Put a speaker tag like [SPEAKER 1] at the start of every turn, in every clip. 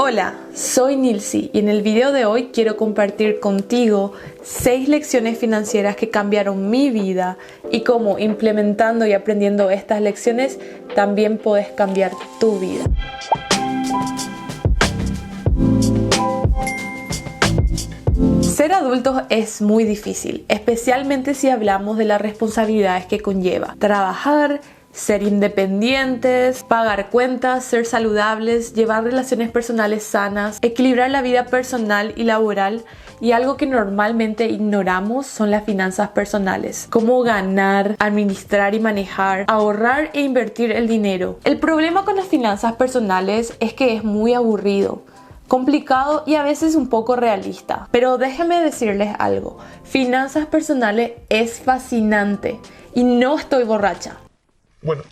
[SPEAKER 1] Hola, soy Nilsi y en el video de hoy quiero compartir contigo 6 lecciones financieras que cambiaron mi vida y cómo implementando y aprendiendo estas lecciones también puedes cambiar tu vida. Ser adultos es muy difícil, especialmente si hablamos de las responsabilidades que conlleva trabajar, ser independientes, pagar cuentas, ser saludables, llevar relaciones personales sanas, equilibrar la vida personal y laboral, y algo que normalmente ignoramos son las finanzas personales. Cómo ganar, administrar y manejar, ahorrar e invertir el dinero. El problema con las finanzas personales es que es muy aburrido, complicado y a veces un poco realista. Pero déjenme decirles algo, finanzas personales es fascinante y no estoy borracha.
[SPEAKER 2] Bueno,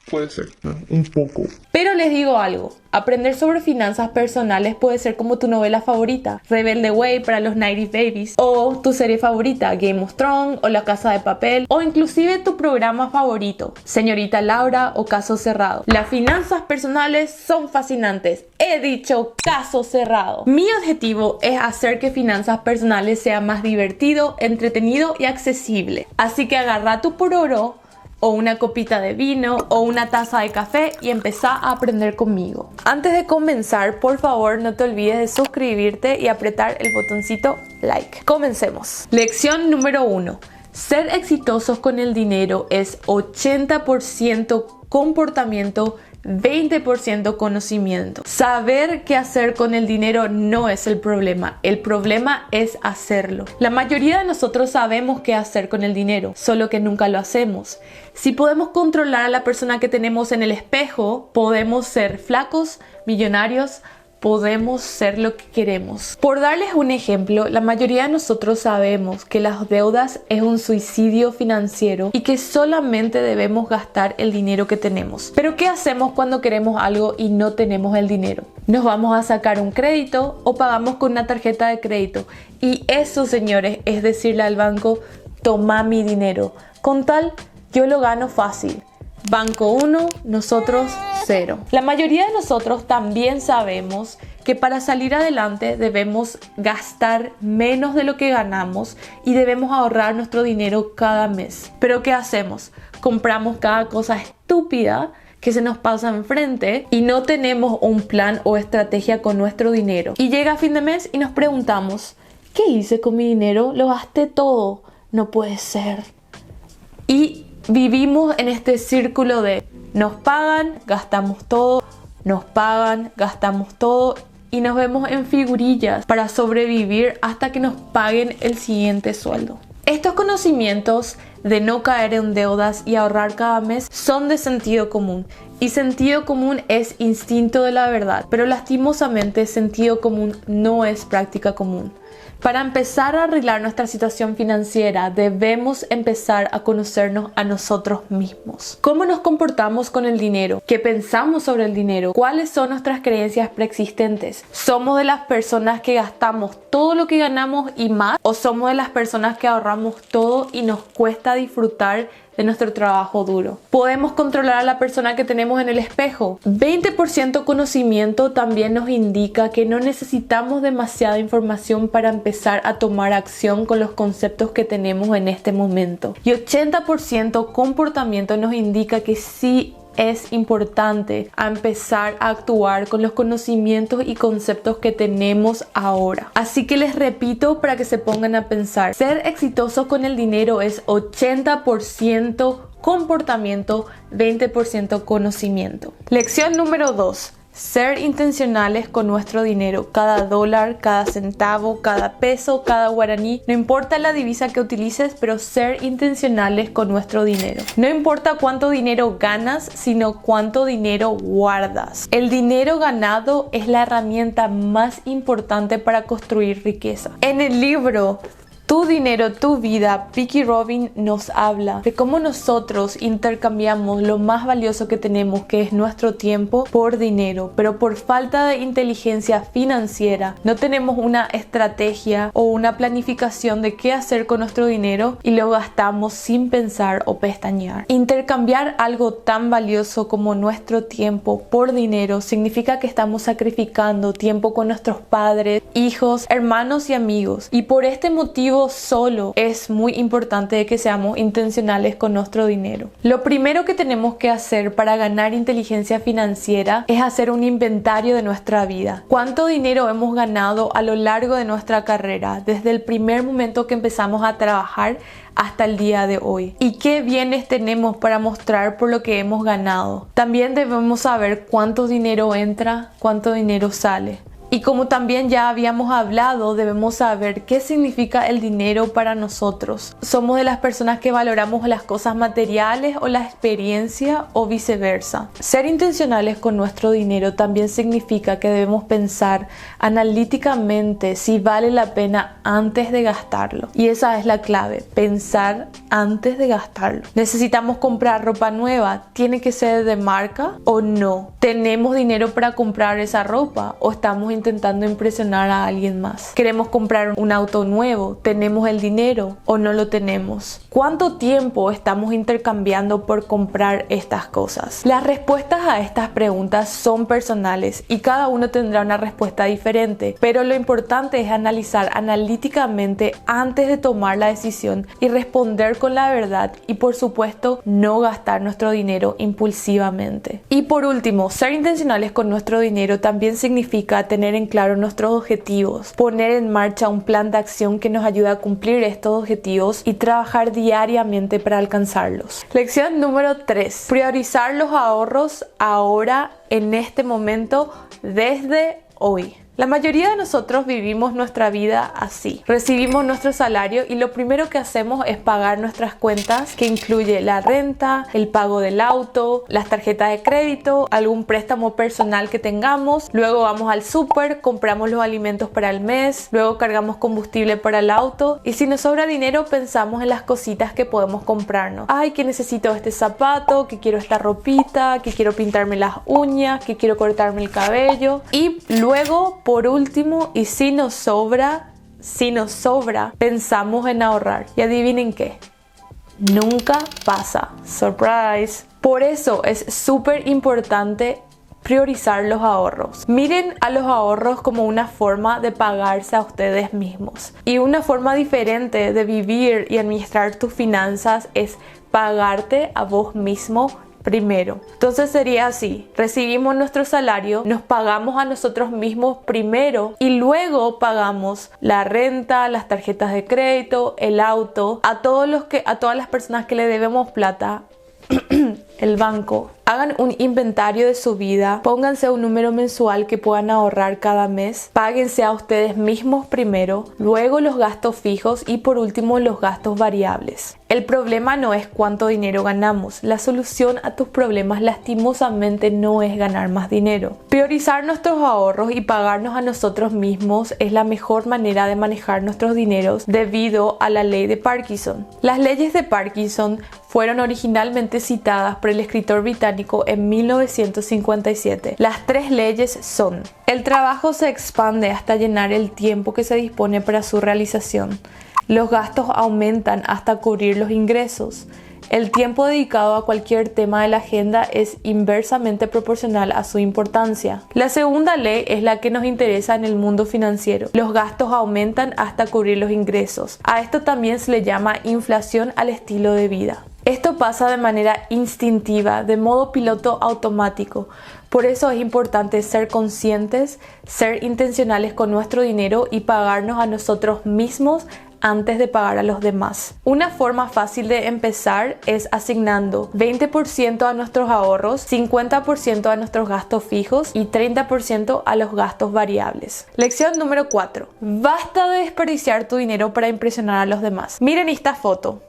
[SPEAKER 2] puede ser, un poco.
[SPEAKER 1] Pero les digo algo, aprender sobre finanzas personales puede ser como tu novela favorita, Rebelde Way para los 90s Babies, o tu serie favorita, Game of Thrones, o La Casa de Papel, o inclusive tu programa favorito, Señorita Laura o Caso Cerrado. Las finanzas personales son fascinantes. He dicho caso cerrado. Mi objetivo es hacer que finanzas personales sea más divertido, entretenido y accesible. Así que agarra tu pororo, o una copita de vino o una taza de café y empezá a aprender conmigo. Antes de comenzar, por favor no te olvides de suscribirte y apretar el botoncito like. Comencemos. Lección número 1. Ser exitosos con el dinero es 80% comportamiento, 20% conocimiento. Saber qué hacer con el dinero no es el problema es hacerlo. La mayoría de nosotros sabemos qué hacer con el dinero, solo que nunca lo hacemos. Si podemos controlar a la persona que tenemos en el espejo, podemos ser flacos, millonarios, podemos ser lo que queremos. Por darles un ejemplo, la mayoría de nosotros sabemos que las deudas es un suicidio financiero y que solamente debemos gastar el dinero que tenemos. Pero ¿qué hacemos cuando queremos algo y no tenemos el dinero? Nos vamos a sacar un crédito o pagamos con una tarjeta de crédito. Y eso, señores, es decirle al banco, toma mi dinero. Con tal, yo lo gano fácil. Banco 1, nosotros 0. La mayoría de nosotros también sabemos que para salir adelante debemos gastar menos de lo que ganamos y debemos ahorrar nuestro dinero cada mes. Pero ¿qué hacemos? Compramos cada cosa estúpida que se nos pasa enfrente y no tenemos un plan o estrategia con nuestro dinero. Y llega fin de mes y nos preguntamos, ¿qué hice con mi dinero? Lo gasté todo. No puede ser. Y vivimos en este círculo de nos pagan, gastamos todo, nos pagan, gastamos todo y nos vemos en figurillas para sobrevivir hasta que nos paguen el siguiente sueldo. Estos conocimientos de no caer en deudas y ahorrar cada mes son de sentido común. Y sentido común es instinto de la verdad, pero lastimosamente sentido común no es práctica común. Para empezar a arreglar nuestra situación financiera, debemos empezar a conocernos a nosotros mismos. ¿Cómo nos comportamos con el dinero? ¿Qué pensamos sobre el dinero? ¿Cuáles son nuestras creencias preexistentes? ¿Somos de las personas que gastamos todo lo que ganamos y más? ¿O somos de las personas que ahorramos todo y nos cuesta disfrutar de nuestro trabajo duro? ¿Podemos controlar a la persona que tenemos en el espejo? 20% conocimiento también nos indica que no necesitamos demasiada información para empezar a tomar acción con los conceptos que tenemos en este momento. Y 80% comportamiento nos indica que sí es importante a empezar a actuar con los conocimientos y conceptos que tenemos ahora. Así que les repito para que se pongan a pensar. Ser exitosos con el dinero es 80% comportamiento, 20% conocimiento. Lección número 2. Ser intencionales con nuestro dinero. Cada dólar, cada centavo, cada peso, cada guaraní. No importa la divisa que utilices, pero ser intencionales con nuestro dinero. No importa cuánto dinero ganas, sino cuánto dinero guardas. El dinero ganado es la herramienta más importante para construir riqueza. En el libro Tu dinero, tu vida. Vicki Robin nos habla de cómo nosotros intercambiamos lo más valioso que tenemos, que es nuestro tiempo, por dinero. Pero por falta de inteligencia financiera, no tenemos una estrategia o una planificación de qué hacer con nuestro dinero y lo gastamos sin pensar o pestañear. Intercambiar algo tan valioso como nuestro tiempo por dinero significa que estamos sacrificando tiempo con nuestros padres, hijos, hermanos y amigos. Y por este motivo solo es muy importante que seamos intencionales con nuestro dinero. Lo primero que tenemos que hacer para ganar inteligencia financiera es hacer un inventario de nuestra vida. ¿Cuánto dinero hemos ganado a lo largo de nuestra carrera, desde el primer momento que empezamos a trabajar hasta el día de hoy? ¿Y qué bienes tenemos para mostrar por lo que hemos ganado? También debemos saber cuánto dinero entra, cuánto dinero sale. Y como también ya habíamos hablado, debemos saber qué significa el dinero para nosotros. ¿Somos de las personas que valoramos las cosas materiales o la experiencia o viceversa? Ser intencionales con nuestro dinero también significa que debemos pensar analíticamente si vale la pena antes de gastarlo. Y esa es la clave, pensar antes de gastarlo. ¿Necesitamos comprar ropa nueva? ¿Tiene que ser de marca o no? ¿Tenemos dinero para comprar esa ropa o estamos intentando impresionar a alguien más? ¿Queremos comprar un auto nuevo? ¿Tenemos el dinero o no lo tenemos? ¿Cuánto tiempo estamos intercambiando por comprar estas cosas? Las respuestas a estas preguntas son personales y cada uno tendrá una respuesta diferente, pero lo importante es analizar analíticamente antes de tomar la decisión y responder con la verdad y, por supuesto, no gastar nuestro dinero impulsivamente. Y por último, ser intencionales con nuestro dinero también significa tener en claro nuestros objetivos, poner en marcha un plan de acción que nos ayude a cumplir estos objetivos y trabajar diariamente para alcanzarlos. Lección número 3. Priorizar los ahorros ahora, en este momento, desde hoy. La mayoría de nosotros vivimos nuestra vida así. Recibimos nuestro salario y lo primero que hacemos es pagar nuestras cuentas, que incluye la renta, el pago del auto, las tarjetas de crédito, algún préstamo personal que tengamos. Luego vamos al súper, compramos los alimentos para el mes, luego cargamos combustible para el auto y si nos sobra dinero pensamos en las cositas que podemos comprarnos. Ay, que necesito este zapato, que quiero esta ropita, que quiero pintarme las uñas, que quiero cortarme el cabello. Y luego, por último, y si nos sobra, pensamos en ahorrar. Y adivinen qué, nunca pasa. Surprise. Por eso es súper importante priorizar los ahorros. Miren a los ahorros como una forma de pagarse a ustedes mismos. Y una forma diferente de vivir y administrar tus finanzas es pagarte a vos mismo primero. Entonces sería así: recibimos nuestro salario, nos pagamos a nosotros mismos primero y luego pagamos la renta, las tarjetas de crédito, el auto, a todas las personas que le debemos plata, el banco. Hagan un inventario de su vida, pónganse un número mensual que puedan ahorrar cada mes, páguense a ustedes mismos primero, luego los gastos fijos y por último los gastos variables. El problema no es cuánto dinero ganamos, la solución a tus problemas lastimosamente no es ganar más dinero. Priorizar nuestros ahorros y pagarnos a nosotros mismos es la mejor manera de manejar nuestros dineros debido a la ley de Parkinson. Las leyes de Parkinson fueron originalmente citadas por el escritor británico en 1957. Las 3 leyes son: el trabajo se expande hasta llenar el tiempo que se dispone para su realización. Los gastos aumentan hasta cubrir los ingresos. El tiempo dedicado a cualquier tema de la agenda es inversamente proporcional a su importancia. La segunda ley es la que nos interesa en el mundo financiero. Los gastos aumentan hasta cubrir los ingresos. A esto también se le llama inflación al estilo de vida. Esto pasa de manera instintiva, de modo piloto automático. Por eso es importante ser conscientes, ser intencionales con nuestro dinero y pagarnos a nosotros mismos antes de pagar a los demás. Una forma fácil de empezar es asignando 20% a nuestros ahorros, 50% a nuestros gastos fijos y 30% a los gastos variables. Lección número 4. Basta de desperdiciar tu dinero para impresionar a los demás. Miren esta foto.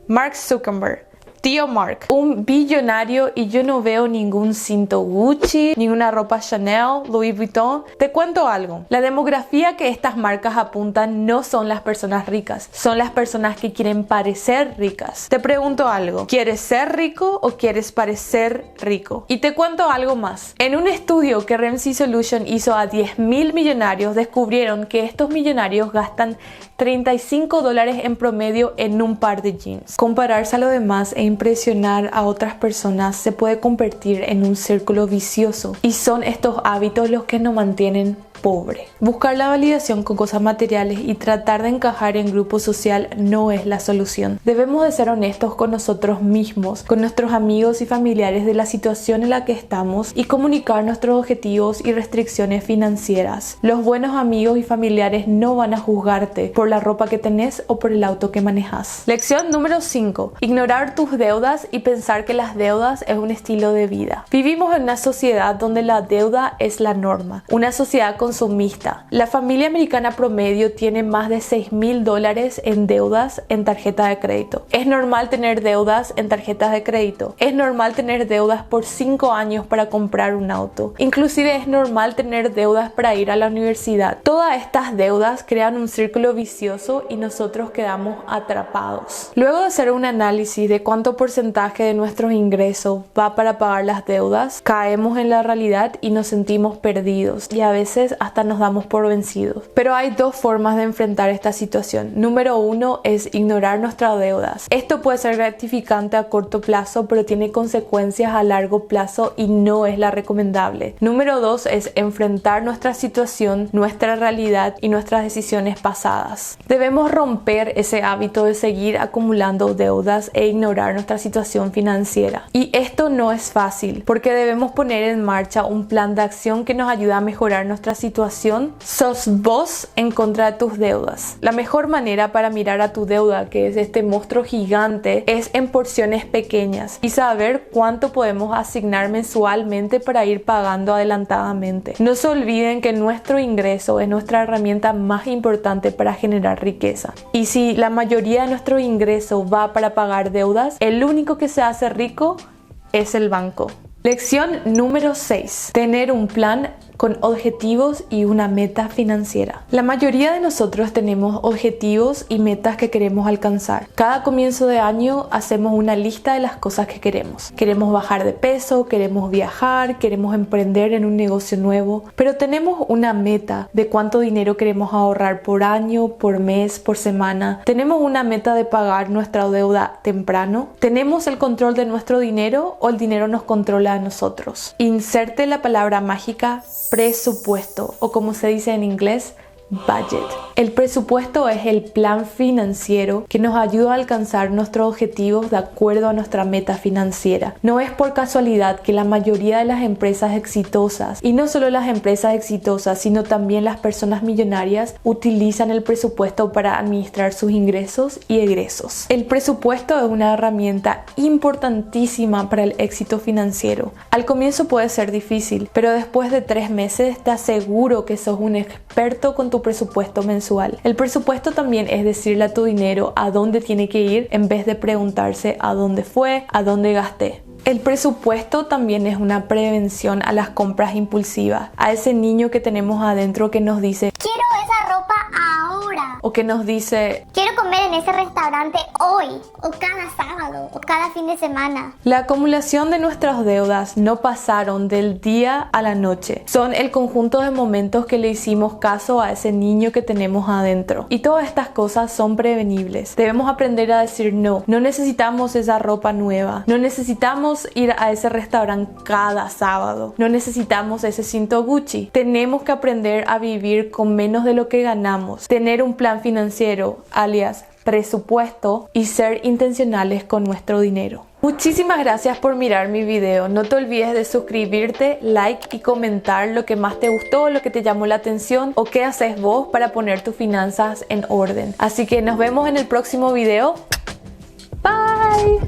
[SPEAKER 1] Mark Zuckerberg, Tío Mark, un billonario y yo no veo ningún cinto Gucci, ninguna ropa Chanel, Louis Vuitton. Te cuento algo. La demografía que estas marcas apuntan no son las personas ricas, son las personas que quieren parecer ricas. Te pregunto algo. ¿Quieres ser rico o quieres parecer rico? Y te cuento algo más. En un estudio que Ramsey Solution hizo a 10.000 millonarios, descubrieron que estos millonarios gastan $35 en promedio en un par de jeans. Compararse a lo demás e impresionar a otras personas se puede convertir en un círculo vicioso, y son estos hábitos los que nos mantienen pobre. Buscar la validación con cosas materiales y tratar de encajar en grupo social no es la solución. Debemos de ser honestos con nosotros mismos, con nuestros amigos y familiares de la situación en la que estamos y comunicar nuestros objetivos y restricciones financieras. Los buenos amigos y familiares no van a juzgarte por la ropa que tenés o por el auto que manejas. Lección número 5. Ignorar tus deudas y pensar que las deudas es un estilo de vida. Vivimos en una sociedad donde la deuda es la norma, una sociedad consumista. La familia americana promedio tiene más de $6.000 en deudas en tarjeta de crédito. Es normal tener deudas en tarjetas de crédito. Es normal tener deudas por 5 años para comprar un auto. Inclusive es normal tener deudas para ir a la universidad. Todas estas deudas crean un círculo vicioso y nosotros quedamos atrapados. Luego de hacer un análisis de cuánto porcentaje de nuestros ingresos va para pagar las deudas, caemos en la realidad y nos sentimos perdidos y a veces hasta nos damos por vencidos. Pero hay dos formas de enfrentar esta situación. Número 1 es ignorar nuestras deudas. Esto puede ser gratificante a corto plazo, pero tiene consecuencias a largo plazo y no es la recomendable. Número 2 es enfrentar nuestra situación, nuestra realidad y nuestras decisiones pasadas. Debemos romper ese hábito de seguir acumulando deudas e ignorar nuestra situación financiera. Y esto no es fácil, porque debemos poner en marcha un plan de acción que nos ayude a mejorar nuestra situación. Sos vos en contra de tus deudas. La mejor manera para mirar a tu deuda, que es este monstruo gigante, es en porciones pequeñas y saber cuánto podemos asignar mensualmente para ir pagando adelantadamente. No se olviden que nuestro ingreso es nuestra herramienta más importante para generar riqueza. Y si la mayoría de nuestro ingreso va para pagar deudas, el único que se hace rico es el banco. Lección número 6. Tener un plan con objetivos y una meta financiera. La mayoría de nosotros tenemos objetivos y metas que queremos alcanzar. Cada comienzo de año hacemos una lista de las cosas que queremos. Queremos bajar de peso, queremos viajar, queremos emprender en un negocio nuevo, pero tenemos una meta de cuánto dinero queremos ahorrar por año, por mes, por semana. Tenemos una meta de pagar nuestra deuda temprano. ¿Tenemos el control de nuestro dinero o el dinero nos controla a nosotros? Inserte la palabra mágica presupuesto, o como se dice en inglés, budget. El presupuesto es el plan financiero que nos ayuda a alcanzar nuestros objetivos de acuerdo a nuestra meta financiera. No es por casualidad que la mayoría de las empresas exitosas, y no solo las empresas exitosas, sino también las personas millonarias, utilizan el presupuesto para administrar sus ingresos y egresos. El presupuesto es una herramienta importantísima para el éxito financiero. Al comienzo puede ser difícil, pero después de 3 meses te aseguro que sos un experto con tu presupuesto mensual. El presupuesto también es decirle a tu dinero a dónde tiene que ir en vez de preguntarse a dónde fue, a dónde gasté. El presupuesto también es una prevención a las compras impulsivas, a ese niño que tenemos adentro que nos dice
[SPEAKER 3] quiero esa ropa ahora,
[SPEAKER 1] o que nos dice
[SPEAKER 3] quiero comer en ese restaurante hoy, o cada sábado, o cada fin de semana.
[SPEAKER 1] La acumulación de nuestras deudas no pasaron del día a la noche. Son el conjunto de momentos que le hicimos caso a ese niño que tenemos adentro. Y todas estas cosas son prevenibles. Debemos aprender a decir no. No necesitamos esa ropa nueva. No necesitamos ir a ese restaurante cada sábado. No necesitamos ese cinto Gucci. Tenemos que aprender a vivir con menos de lo que ganamos. Tener un plan financiero, alias presupuesto, y ser intencionales con nuestro dinero. Muchísimas gracias por mirar mi video. No te olvides de suscribirte, like y comentar lo que más te gustó, lo que te llamó la atención o qué haces vos para poner tus finanzas en orden. Así que nos vemos en el próximo video. Bye.